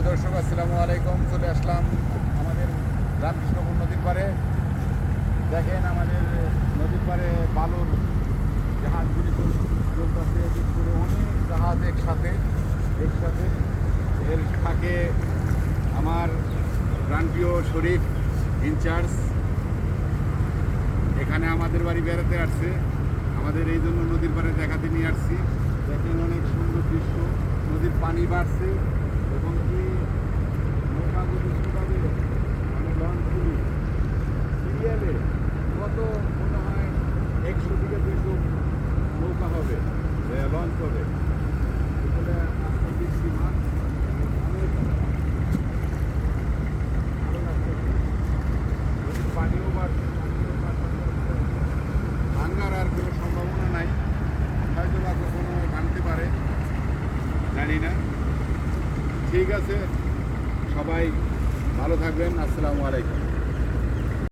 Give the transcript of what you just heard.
দর্শক, আসসালামু আলাইকুম। চলে আসলাম আমাদের রামকৃষ্ণপুর নদীর পাড়ে। দেখেন আমাদের নদীর পাড়ে বালুর জাহাজগুলি চলতেছে, এদিক করে অনেক জাহাজ একসাথে। এর ফাঁকে আমার প্রাণপ্রিয় শরীফ ইনচার্জ এখানে আমাদের বাড়ি বেড়াতে আসছে। আমাদের এই জন্য নদীর পাড়ে দেখাতে নিয়ে আসছি। দেখেন অনেক সুন্দর দৃশ্য, নদীর পানি বাড়ছে এবং কি নৌকাগুলি ছোটাবে, মানে লঞ্চগুলি সিরিয়ালে কত মনে হয় 100 থেকে 200 নৌকা হবে, লঞ্চ হবে। এখানে আজকে বৃষ্টি মাছ অনেক ভালো লাগছে। নদীর পানিও বাড়ছে, ভাঙার আর কোনো সম্ভাবনা নাই, হয়তো বা কখনো ভাঙতে পারে, জানি না। ঠিক আছে, সবাই ভালো থাকবেন। আসসালামু আলাইকুম।